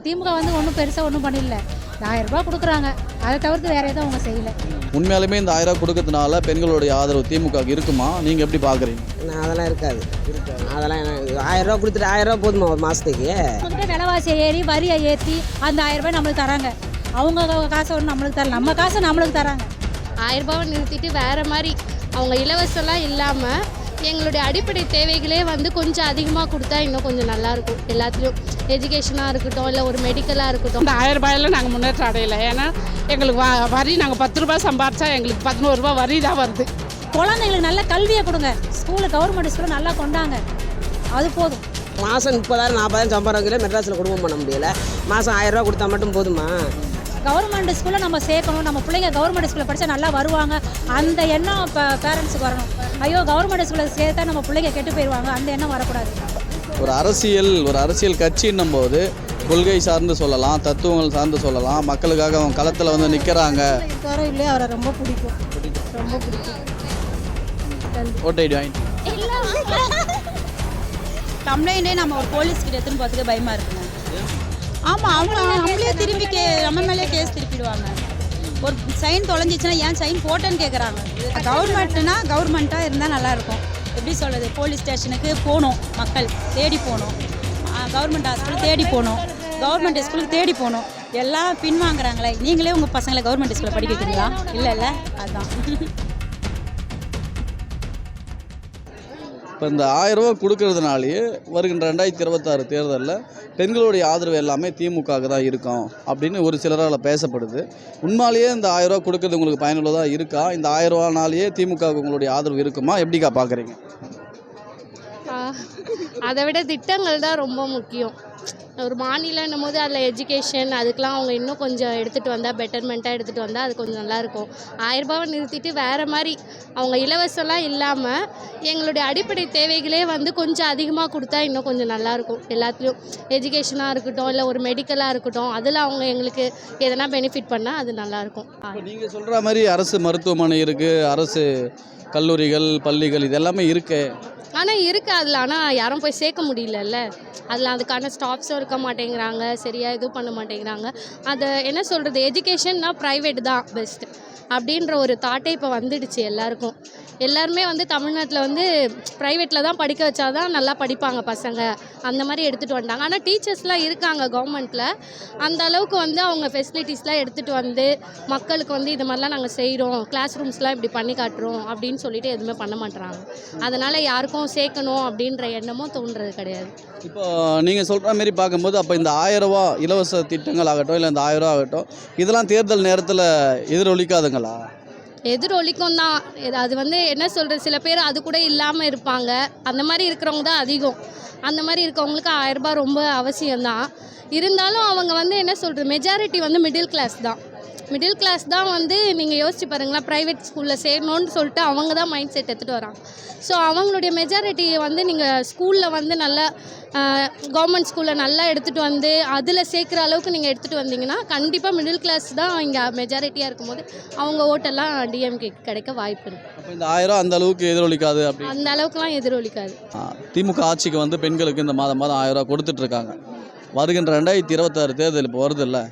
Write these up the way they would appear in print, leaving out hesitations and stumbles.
திமுக வந்து ஒன்றும் பெருசாக ஒன்றும் பண்ணல. 1000 ரூபாய் கொடுக்குறாங்க, அதை தவிர்த்து வேறு எதுவும் அவங்க செய்யலை. உண்மையாலுமே இந்த 1000 ரூபா கொடுக்கறதுனால பெண்களுடைய ஆதரவு திமுக இருக்குமா? நீங்கள் எப்படி பார்க்குறீங்க? அதெல்லாம் இருக்காது. அதெல்லாம் 1000 ரூபா கொடுத்துட்டு 1000 ரூபா போதுமா ஒரு மாதத்துக்கு? நம்மகிட்ட விலைவாசியை ஏறி வரியை ஏற்றி அந்த 1000 ரூபாய் நம்மளுக்கு தராங்க. அவங்க காசை ஒன்று நம்மளுக்கு தரல, நம்ம காசை நம்மளுக்கு தராங்க. 1000 ரூபாவை நிறுத்திட்டு வேறு மாதிரி அவங்க இலவசம்லாம் இல்லாமல் எங்களுடைய அடிப்படை தேவைகளே வந்து கொஞ்சம் அதிகமாக கொடுத்தா இன்னும் கொஞ்சம் நல்லாயிருக்கும். எல்லாத்துலேயும் எஜுகேஷனாக இருக்கட்டும், இல்லை ஒரு மெடிக்கலாக இருக்கட்டும். இந்த 1000 ரூபாயில் நாங்கள் முன்னேற்றம் அடையலை. ஏன்னா எங்களுக்கு வரி நாங்கள் 10 ரூபாய் சம்பாரிச்சா எங்களுக்கு 11 ரூபா வரி தான் வருது. குழந்தைங்களுக்கு நல்ல கல்வியை கொடுங்க, ஸ்கூலில் கவர்மெண்ட் ஸ்கூலில் நல்லா கொண்டாங்க, அது போதும். மாதம் 30,000 40,000 சம்பாதிக்கிறோம், மெட்ராஸில் குடும்பம் பண்ண முடியலை. மாதம் 1000 ரூபா கொடுத்தா மட்டும் போதுமா? கவர்மெண்ட் ஸ்கூலில் நம்ம சேர்க்கணும், நம்ம பிள்ளைங்க கவர்மெண்ட் ஸ்கூலில் படித்தா நல்லா வருவாங்க, அந்த எண்ணம் இப்போ பேரண்ட்ஸுக்கு வரணும். ஐயோ கவர்மெண்ட் ஸ்கூலில் சேர்த்தா நம்ம பிள்ளைங்க கெட்டு போயிடுவாங்க, அந்த எண்ணம் வரக்கூடாது. ஒரு அரசியல் கட்சின்னும் போது கொள்கை சார்ந்து சொல்லலாம், தத்துவங்கள் சார்ந்து சொல்லலாம். மக்களுக்காக அவங்க களத்தில் வந்து நிற்கிறாங்க. இருக்காரோ இல்லையே அவரை ரொம்ப பிடிக்கும், ரொம்ப பிடிக்கும். ஓட்டைடி வாங்கி கம்ப்ளைண்டே நம்ம ஒரு போலீஸ்கிட்ட எடுத்துன்னு போகிறதுக்கு பயமாக இருக்குங்க. ஆமாம், அவங்க நம்மளே திரும்பி நம்ம மேலே கேஸ் திருப்பிடுவாங்க. ஒரு சைன் தொலைஞ்சிச்சுன்னா ஏன் சைன் போட்டேன்னு கேட்குறாங்க. கவர்மெண்ட்னா கவர்மெண்ட்டாக இருந்தால் நல்லாயிருக்கும். எப்படி சொல்கிறது, போலீஸ் ஸ்டேஷனுக்கு போகணும், மக்கள் தேடி போகணும், கவர்மெண்ட் ஹாஸ்பிட்டல் தேடி போகணும், கவர்மெண்ட் ஸ்கூலுக்கு தேடி போகணும். எல்லாம் பின்வாங்குறாங்களே. நீங்களே உங்கள் பசங்களை கவர்மெண்ட் ஸ்கூலில் படிக்க வைக்கிறீங்களா? இல்லை அதுதான். இப்போ இந்த 1000 ரூபா கொடுக்கறதுனாலேயே வருகின்ற 2026 தேர்தலில் பெண்களுடைய ஆதரவு எல்லாமே திமுகவுக்கு தான் இருக்கும் அப்படின்னு ஒரு சிலரால் பேசப்படுது. உண்மையிலேயே இந்த 1000 ரூபா கொடுக்கறது உங்களுக்கு பயனுள்ளதாக இருக்கா? இந்த 1000 ரூபானாலேயே திமுகவுக்கு உங்களுடைய ஆதரவு இருக்குமா? எப்படிக்கா பார்க்குறீங்க? அதை விட திட்டங்கள் தான் ரொம்ப முக்கியம். ஒரு மாநிலன்னும் போது அதில் எஜுகேஷன் அதுக்கெலாம் அவங்க இன்னும் கொஞ்சம் எடுத்துகிட்டு வந்தால், பெட்டர்மெண்ட்டாக எடுத்துகிட்டு வந்தால் அது கொஞ்சம் நல்லாயிருக்கும். 1000 ரூபாவை நிறுத்திட்டு வேறு மாதிரி அவங்க இலவசம்லாம் இல்லாமல் எங்களுடைய அடிப்படை தேவைகளே வந்து கொஞ்சம் அதிகமாக கொடுத்தா இன்னும் கொஞ்சம் நல்லாயிருக்கும். எல்லாத்துலேயும் எஜுகேஷனாக இருக்கட்டும், இல்லை ஒரு மெடிக்கலாக இருக்கட்டும், அதில் அவங்க எங்களுக்கு எதனா பெனிஃபிட் பண்ணால் அது நல்லாயிருக்கும். நீங்கள் சொல்கிற மாதிரி அரசு மருத்துவமனை இருக்குது, அரசு கல்லூரிகள், பள்ளிகள் இது எல்லாமே இருக்குது. ஆனால் இருக்குது அதில், ஆனால் யாரும் போய் சேர்க்க முடியலல்ல. அதில் அதுக்கான ஸ்டாஃப்ஸும் இருக்க மாட்டேங்கிறாங்க, சரியாக இதுவும் பண்ண மாட்டேங்கிறாங்க. அதை என்ன சொல்கிறது, எஜுகேஷன்னா ப்ரைவேட் தான் பெஸ்ட்டு அப்படின்ற ஒரு தாட்டே இப்போ வந்துடுச்சு எல்லாருக்கும். எல்லாருமே வந்து தமிழ்நாட்டில் வந்து ப்ரைவேட்டில் தான் படிக்க வச்சா தான் நல்லா படிப்பாங்க பசங்க, அந்த மாதிரி எடுத்துகிட்டு வந்துட்டாங்க. ஆனால் டீச்சர்ஸ்லாம் இருக்காங்க கவர்மெண்ட்டில், அந்த அளவுக்கு வந்து அவங்க ஃபெசிலிட்டிஸ்லாம் எடுத்துகிட்டு வந்து மக்களுக்கு வந்து இது மாதிரிலாம் நாங்கள் செய்கிறோம், கிளாஸ் ரூம்ஸ்லாம் இப்படி பண்ணி காட்டுறோம் அப்படின்னு சொல்லிட்டு எதுவுமே பண்ண மாட்டுறாங்க. அதனால் யாருக்கும் சேர்க்கணும் அப்படின்ற எண்ணமும் தோன்றது கிடையாது. இப்போ நீங்கள் சொல்கிற மாரி பார்க்கும்போது அப்போ இந்த 1000 ரூபா இலவச திட்டங்கள் ஆகட்டும், இல்லை இந்த 1000 ரூபா ஆகட்டும், இதெல்லாம் தேர்தல் நேரத்தில் எதிரொலிக்காதுங்களா? எதிரொலிக்கும் தான். அது வந்து என்ன சொல்கிறது, சில பேர் அது கூட இல்லாமல் இருப்பாங்க, அந்த மாதிரி இருக்கிறவங்க தான் அதிகம். அந்த மாதிரி இருக்கவங்களுக்கு 1000 ரூபாய் ரொம்ப அவசியம்தான். இருந்தாலும் அவங்க வந்து என்ன சொல்கிறது, மெஜாரிட்டி வந்து மிடில் கிளாஸ் தான் வந்து நீங்கள் யோசிச்சு பாருங்களேன். ப்ரைவேட் ஸ்கூலில் சேரணும்னு சொல்லிட்டு அவங்க தான் மைண்ட் செட் எடுத்துகிட்டு வராங்க. ஸோ அவங்களுடைய மெஜாரிட்டியை வந்து நீங்கள் ஸ்கூலில் வந்து நல்லா கவர்மெண்ட் ஸ்கூலில் நல்லா எடுத்துகிட்டு வந்து அதில் சேர்க்குற அளவுக்கு நீங்கள் எடுத்துகிட்டு வந்தீங்கன்னா கண்டிப்பாக மிடில் கிளாஸ் தான் இங்கே மெஜாரிட்டியாக இருக்கும்போது அவங்க ஓட்டெல்லாம் டிஎம்கே கிடைக்க வாய்ப்பு இருக்குது. அப்போ இந்த 1000 அந்த அளவுக்கு எதிரொலிக்காது? அப்படி அந்த அளவுக்குலாம் எதிரொலிக்காது. திமுக ஆட்சிக்கு வந்து பெண்களுக்கு இந்த மாதம் 1000 ரூபா கொடுத்துட்ருக்காங்க. வருகின்ற 2026 தேர்தல் இப்போ வருது இல்லை,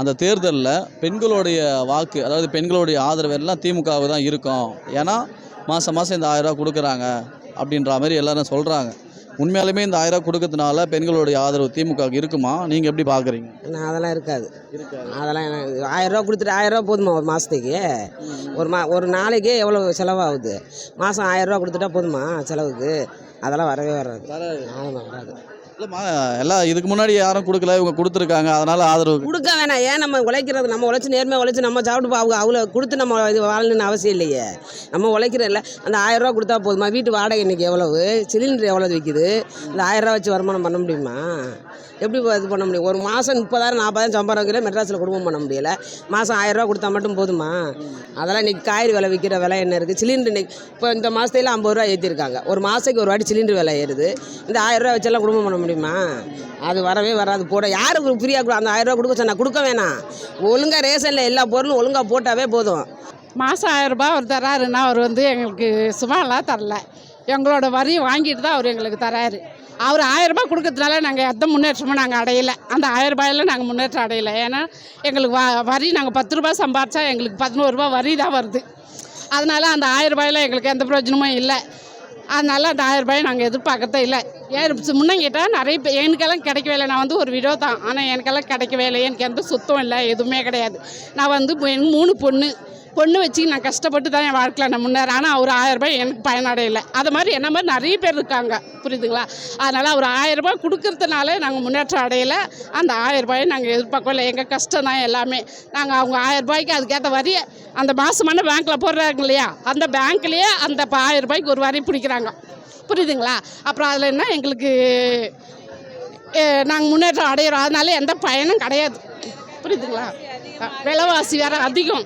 அந்த தேர்தலில் பெண்களுடைய வாக்கு, அதாவது பெண்களுடைய ஆதரவு எல்லாம் திமுகவுக்கு தான் இருக்கும். ஏன்னா மாதம் இந்த 1000 ரூபா கொடுக்குறாங்க அப்படின்ற மாதிரி எல்லோரும் சொல்கிறாங்க. உண்மையாலுமே இந்த 1000 ரூபா கொடுக்கறதுனால பெண்களுடைய ஆதரவு திமுகவுக்கு இருக்குமா? நீங்கள் எப்படி பார்க்குறீங்க? அதெல்லாம் இருக்காது. அதெல்லாம் 1000 ரூபா கொடுத்துட்டு 1000 ரூபா போதுமா ஒரு மாதத்துக்கு? ஒரு நாளைக்கே எவ்வளோ செலவாகுது? மாதம் 1000 ரூபா கொடுத்துட்டா போதுமா செலவுக்கு? அதெல்லாம் வரவே வராது. ஆமாம், வராது. இல்லைம்மா, எல்லாம் இதுக்கு முன்னாடி யாரும் கொடுக்கல, இவங்க கொடுத்துருக்காங்க, அதனால் ஆதரவு கொடுக்க வேணாம். ஏன் நம்ம உழைக்கிறது, நம்ம உழைச்சி நேர்மையாக உழைச்சி நம்ம சாப்பிட்டு அவங்க அவ்வளோ கொடுத்து நம்ம இது வாழணுன்னு அவசியம் இல்லையே. நம்ம உழைக்கிறோம் இல்லை, அந்த 1000 ரூபா கொடுத்தா போதுமா? வீட்டு வாடகை இன்றைக்கி எவ்வளவு, சிலிண்டர் எவ்வளோ விற்கிது, இந்த 1000 ரூபா வச்சு வருமானம் பண்ண முடியுமா? எப்படி இது பண்ண முடியும்? ஒரு மாதம் 30,000 40,000 சம்பாதிக்கிறேன், மெட்ராஸில் குடும்பம் பண்ண முடியலை. மாதம் 1000 ரூபா கொடுத்தா மட்டும் போதுமா? அதெல்லாம் இன்றைக்கி காய்கறி விலை விற்கிற விலை என்ன இருக்குது? சிலிண்டர் இன்றைக்கி இப்போ இந்த மாதத்துல 50 ரூபா ஏற்றிருக்காங்க. ஒரு மாதத்துக்கு ஒரு வாட்டி சிலிண்டர் விலை ஏறுது. இந்த 1000 ரூபா வச்செல்லாம் குடும்பம் பண்ண முடியுமா? அது வரவே வராது. போட யாருக்கு ஃப்ரீயாக கொடு, அந்த 1000 ரூபா கொடுக்க சொன்னால் கொடுக்க வேணாம். ஒழுங்காக ரேஷனில் எல்லா பொருளும் ஒழுங்காக போட்டாவே போதும். மாதம் 1000 ரூபாய் அவர் தராருன்னா அவர் வந்து எங்களுக்கு சும்மாலாம் தரல, எங்களோட வரி வாங்கிட்டு தான் அவர் எங்களுக்கு தராரு. அவர் 1000 ரூபாய் கொடுக்கறதுனால நாங்கள் எந்த முன்னேற்றமும் நாங்கள் அடையலை. அந்த 1000 ரூபாயில் நாங்கள் முன்னேற்றம் அடையலை. ஏன்னா எங்களுக்கு வரி நாங்கள் 10 ரூபாய் சம்பாரித்தா எங்களுக்கு 11 ரூபா வரி தான் வருது. அதனால் அந்த 1000 ரூபாயில் எங்களுக்கு எந்த பிரயோஜனமும் இல்லை. அதனால் அந்த 1000 ரூபாயை நாங்கள் எதிர்பார்க்கறதே இல்லை. முன்ன கேட்டால் நிறைய பேர் எனக்கெல்லாம் கிடைக்கவே இல்லை. நான் வந்து ஒரு விடோ தான், ஆனால் எனக்கெல்லாம் கிடைக்கவே இல்லை. எனக்கு எந்த சுத்தம் இல்லை, எதுவுமே கிடையாது. நான் வந்து எனக்கு 3 பொண்ணு வச்சு நான் கஷ்டப்பட்டு தான் என் வாழ்க்கையில் நான் முன்னேறேன். ஆனால் அவர் 1000 ரூபாய் எனக்கு பயனடையலை. அது மாதிரி என்ன மாதிரி நிறைய பேர் இருக்காங்க, புரியுதுங்களா? அதனால் அவர் 1000 ரூபாய் கொடுக்கறதுனால நாங்கள் முன்னேற்றம் அடையலை. அந்த 1000 ரூபாயை நாங்கள் எதிர்பார்க்கல. எங்கள் கஷ்டம் தான் எல்லாமே. நாங்கள் அவங்க 1000 ரூபாய்க்கு அதுக்கேற்ற வரி அந்த மாதமான பேங்க்கில் போடுறாங்க இல்லையா, அந்த பேங்க்லேயே அந்த 1000 ரூபாய்க்கு ஒரு வரி பிடிக்கிறாங்க, புரியுதுங்களா? அப்புறம் அதில் என்ன எங்களுக்கு நாங்கள் முன்னேற்றம் அடையிறோம். அதனால எந்த பயனும் கிடையாது, புரியுதுங்களா? விலைவாசி வேறு அதிகம்.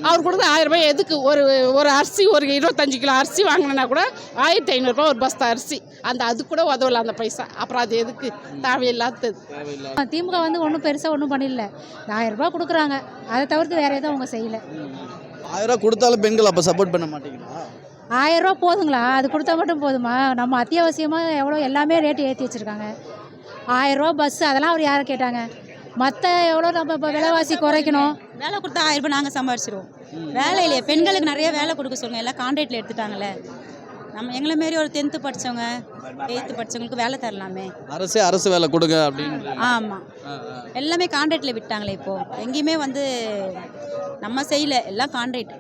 அவர் கொடுத்த 1000 ரூபாய் எதுக்கு? ஒரு அரிசி ஒரு 25 கிலோ அரிசி வாங்கினா கூட 1500 ரூபா ஒரு பஸ்தா அரிசி. அது கூட உதவல அந்த பைசா. அப்புறம் அது எதுக்கு? தேவையில்லாதது. திமுக வந்து ஒன்றும் பெருசாக ஒன்றும் பண்ணல. 1000 ரூபாய் கொடுக்குறாங்க, அதை தவிர்த்து வேறு எதுவும் அவங்க செய்யலை. 1000 ரூபா கொடுத்தாலும் பெண்கள் அப்போ சப்போர்ட் பண்ண மாட்டீங்களா? 1000 ரூபா போதுங்களா? அது கொடுத்தா மட்டும் போதுமா? நம்ம அத்தியாவசியமாக எவ்வளோ எல்லாமே ரேட்டு ஏற்றி வச்சுருக்காங்க. 1000 ரூபா பஸ்ஸு அதெல்லாம் அவர் யாரை கேட்டாங்க? மற்ற எவ்வளோ நம்ம இப்போ விலைவாசி குறைக்கணும். வேலை கொடுத்தா 1000 ரூபாய் நாங்கள் சம்பாரிச்சிடுவோம். வேலை இல்லையே, பெண்களுக்கு நிறைய வேலை கொடுக்க சொல்லுங்கள். எல்லாம் கான்ட்ராக்டில் எடுத்துட்டாங்களே. நம்ம எங்களை மாரி ஒரு 10th படித்தவங்க 8th படித்தவங்களுக்கு வேலை தரலாமே. அரசு வேலை கொடுங்க அப்படின்னு. ஆமாம், எல்லாமே கான்ட்ராக்டில் விட்டாங்களே. இப்போது எங்கேயுமே வந்து நம்ம செய்யல, எல்லாம் கான்ட்ராக்ட்.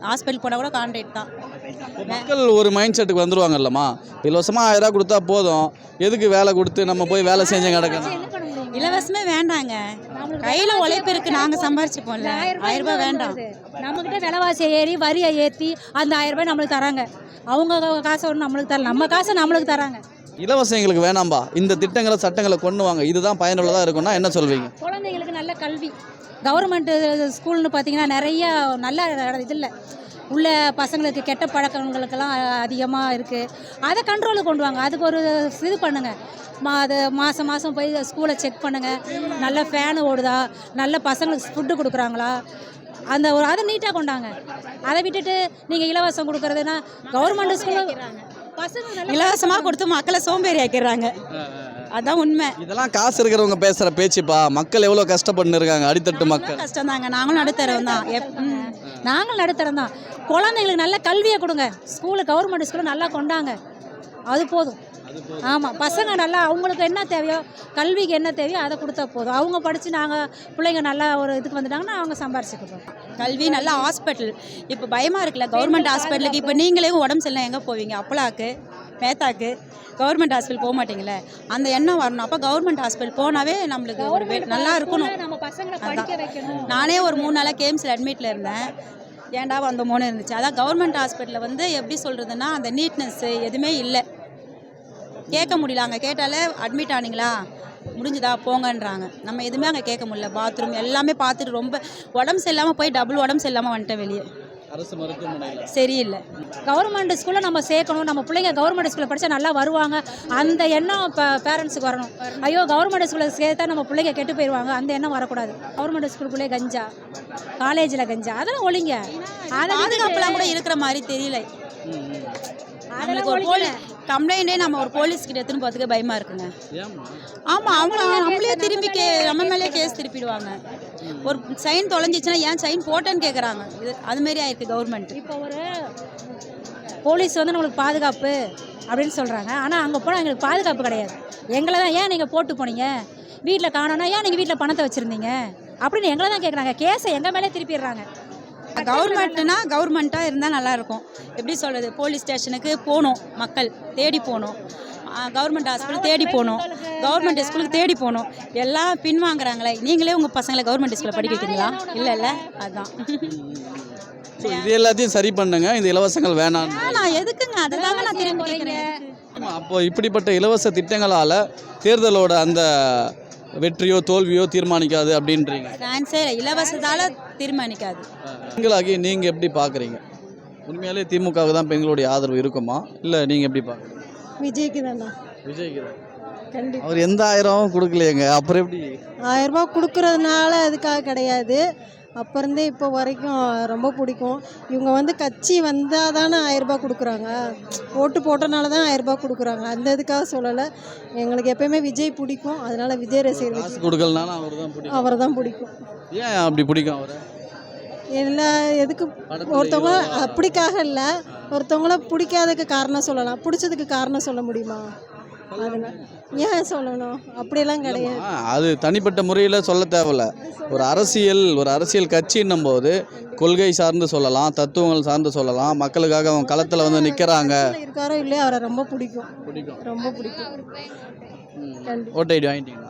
ஹாஸ்பிட்டல் போனால் கூட கான்ட்ராக்ட் தான். மக்கள் ஒரு மைண்ட் செட்டுக்கு வந்துருவாங்கல்லம்மா, இலவசமாக 1000 ரூபா கொடுத்தா போதும், எதுக்கு வேலை கொடுத்து நம்ம போய் வேலை செஞ்சு கிடக்கணும்? இலவசமே வேண்டாங்க, கையில் உழைப்பு இருக்குது, நாங்கள் சம்பாரிச்சுப்போம்ல. 1000 ரூபாய் வேண்டாம். நம்மக்கிட்ட விலைவாசியை ஏறி வரியை ஏற்றி அந்த 1000 ரூபாய் நம்மளுக்கு தராங்க. அவங்க காசை ஒன்று நம்மளுக்கு தரல, நம்ம காசை நம்மளுக்கு தராங்க. இலவசம் எங்களுக்கு வேணாம்பா, இந்த திட்டங்களை சட்டங்களை கொண்டு வாங்க, இதுதான் பயனுள்ளதாக இருக்கும்னா என்ன சொல்வீங்க? குழந்தைங்களுக்கு நல்ல கல்வி. கவர்மெண்ட்டு ஸ்கூல்னு பார்த்தீங்கன்னா நிறைய நல்ல இது இல்லை. உள்ள பசங்களுக்கு கெட்ட பழக்கங்களுக்கெல்லாம் அதிகமாக இருக்குது. அதை கண்ட்ரோலுக்கு கொண்டு வாங்க. அதுக்கு ஒரு இது பண்ணுங்கள். அது மாதம் போய் ஸ்கூலை செக் பண்ணுங்கள். நல்ல ஃபேனு ஓடுதா, நல்ல பசங்களுக்கு ஃபுட்டு கொடுக்குறாங்களா, அந்த ஒரு அதை நீட்டாக கொண்டாங்க. அதை விட்டுட்டு நீங்கள் இலவசம் கொடுக்குறதுனா கவர்மெண்ட் ஸ்கூலில் பசங்க இலவசமாக கொடுத்து மக்களை சோம்பேறி ஆக்கிடுறாங்க. அதான் உண்மை. இதெல்லாம் காசு இருக்கிறவங்க பேசுகிற பேச்சுப்பா. மக்கள் எவ்வளோ கஷ்டப்பட்டு இருக்காங்க, அடித்தட்டு மக்கள். கஷ்டம் தாங்க. நாங்களும் நடுத்தரம் தான். நாங்களும் நடுத்தரம் தான். குழந்தைங்களுக்கு நல்ல கல்வியை கொடுங்க. கவர்மெண்ட் ஸ்கூலில் நல்லா கொண்டாங்க, அது போதும். ஆமாம், பசங்க நல்லா அவங்களுக்கு என்ன தேவையோ, கல்விக்கு என்ன தேவையோ அதை கொடுத்தா போதும். அவங்க படித்து நாங்கள் பிள்ளைங்க நல்லா ஒரு இதுக்கு வந்துட்டாங்கன்னா அவங்க சம்பாரிச்சுக்கிட்டோம். கல்வி நல்லா ஹாஸ்பிட்டல். இப்போ பயமாக இருக்குல்ல கவர்மெண்ட் ஹாஸ்பிட்டலுக்கு. இப்போ நீங்களே உடம்பு சரியில்லை எங்கே போவீங்க? அப்பலாக்கு மேத்தாக்கு கவர்மெண்ட் ஹாஸ்பிட்டல் போக மாட்டீங்களே. அந்த எண்ணம் வரணும். அப்போ கவர்மெண்ட் ஹாஸ்பிட்டல் போனாவே நம்மளுக்கு ஒரு நல்லா இருக்கணும். நம்ம பசங்களை படிக்க வைக்கணும். நானே ஒரு 3 நாளாக கேம்ஸில் அட்மிட்டில் இருந்தேன். ஏன்டா வந்தோமோன்னு இருந்துச்சு. அதான் கவர்மெண்ட் ஹாஸ்பிட்டலில் வந்து எப்படி சொல்கிறதுன்னா அந்த நீட்னஸ்ஸு எதுவுமே இல்லை. கேட்க முடியல. அங்கே கேட்டாலே அட்மிட் ஆனீங்களா, முடிஞ்சுதா போங்கன்றாங்க. நம்ம எதுவுமே அங்கே கேட்க முடியல. பாத்ரூம் எல்லாமே பார்த்துட்டு ரொம்ப உடம்பு சரியில்லாமல் போய் டபுள் உடம்பு சரியில்லாமல் வந்துட்டேன் வெளியே. அரசு மருத்துவமனையில் சரியில்லை. கவர்மெண்ட் ஸ்கூலில் நம்ம சேர்க்கணும். நம்ம பிள்ளைங்க கவர்மெண்ட் ஸ்கூலில் படித்தா நல்லா வருவாங்க. அந்த எண்ணம் இப்போ பேரண்ட்ஸுக்கு வரணும். ஐயோ கவர்மெண்ட் ஸ்கூலில் சேர்த்தா நம்ம பிள்ளைங்க கெட்டு போயிடுவாங்க, அந்த எண்ணம் வரக்கூடாது. கவர்மெண்ட் ஸ்கூலுக்குள்ளே கஞ்சா, காலேஜில் கஞ்சா, அதெல்லாம் ஒழிங்க. அதை பாதுகாப்புலாம் கூட இருக்கிற மாதிரி தெரியல. நம்மளுக்கு ஒரு கம்ப்ளைண்டே நம்ம ஒரு போலீஸ்கிட்ட எடுத்துன்னு போகிறதுக்கு பயமாக இருக்குங்க. ஆமாம், அவங்க நம்மளே திரும்பி நம்ம மேலே கேஸ் திருப்பிடுவாங்க. ஒரு சைன் தொலைஞ்சிச்சுன்னா ஏன் சைன் போட்டேன்னு கேட்குறாங்க. இது அதுமாரி ஆயிருக்கு கவர்மெண்ட். இப்போ ஒரு போலீஸ் வந்து நம்மளுக்கு பாதுகாப்பு அப்படின்னு சொல்கிறாங்க. ஆனால் அங்கே போனால் எங்களுக்கு பாதுகாப்பு கிடையாது. எங்களை தான் ஏன் நீங்கள் போட்டு போனீங்க, வீட்டில் காணோன்னா ஏன் நீங்கள் வீட்டில் பணத்தை வச்சுருந்தீங்க அப்படின்னு எங்களை தான் கேட்குறாங்க. கேஸை எங்கள் மேலே திருப்பிடுறாங்க. கவர்மெண்ட்னா கவர்மெண்ட்டாக இருந்தால் நல்லாயிருக்கும். எப்படி சொல்கிறது, போலீஸ் ஸ்டேஷனுக்கு போகணும், மக்கள் தேடி போகணும். கவர்மெண்ட் ஹாஸ்பிட்டல் தேடி போகணும், கவர்மெண்ட் ஸ்கூலுக்கு தேடி போகணும். எல்லாம் பின்வாங்குறாங்களே. நீங்களே உங்கள் பசங்களை கவர்மெண்ட் ஸ்கூலில் படிக்க வைக்கிறீங்களா? இல்லை. அதுதான். இது எல்லாத்தையும் சரி பண்ணுங்க, இந்த இலவசங்கள் வேணாம். நான் எதுக்குங்க அதுதாங்க நான் திரும்பி கேட்குறேன். அப்போ இப்படிப்பட்ட இலவச திட்டங்களால் தேர்தலோட அந்த வெற்றியோ தோல்வியோ தீர்மானிக்காது அப்படின்றீங்க? சான்ஸே இலவசத்தால் தீர்மானிக்காது. பெண்களாகி நீங்கள் எப்படி பார்க்குறீங்க? உண்மையாலே திமுகவுக்கு தான் பெண்களுடைய ஆதரவு இருக்குமா, இல்லை நீங்கள் எப்படி பார்க்குறீங்க? விஜய்க்கு தானா? விஜய்க்கு தான். கண்டிப்பாக. அவர் எந்த 1000 கொடுக்கலையேங்க, அப்புறம் எப்படி? 1000 ரூபாய் கொடுக்கறதுனால அதுக்காக கிடையாது. அப்போ இருந்தே இப்போ வரைக்கும் ரொம்ப பிடிக்கும். இவங்க வந்து கட்சி வந்தால் தானே 1000 ரூபாய் கொடுக்குறாங்க, ஓட்டு போட்டனால தான் 1000 ரூபாய் கொடுக்குறாங்க. அந்த இதுக்காக சொல்லலை. எங்களுக்கு எப்பயுமே விஜய் பிடிக்கும். அதனால விஜய் ரசிகர் காசு கொடுக்கலனாலும் அவர் தான் பிடிக்கும். அவரை தான் பிடிக்கும். ஏன் அப்படி பிடிக்கும் அவரை? எல்லா எதுக்கு படத்துல ஒருத்தவங்க hero-வா? அப்படிக்காக இல்லை, ஒருத்தவங்கள பிடிக்காததுக்கு காரணம் சொல்லலாம், பிடிச்சதுக்கு காரணம் சொல்ல முடியுமா? அதனால ஏன் சொல்லணும்? அப்படியெல்லாம் கிடையாது. அது தனிப்பட்ட முறையில் சொல்ல தேவையில்ல. ஒரு அரசியல் கட்சின்னும் போது கொள்கை சார்ந்து சொல்லலாம், தத்துவங்கள் சார்ந்து சொல்லலாம். மக்களுக்காக அவங்க களத்தில் வந்து நிற்கிறாங்க. இருக்காரோ இல்லையோ அவரை ரொம்ப பிடிக்கும், பிடிக்கும். ரொம்ப பிடிக்கும். ஓட்டு ஐடி வாங்கிட்டீங்களா?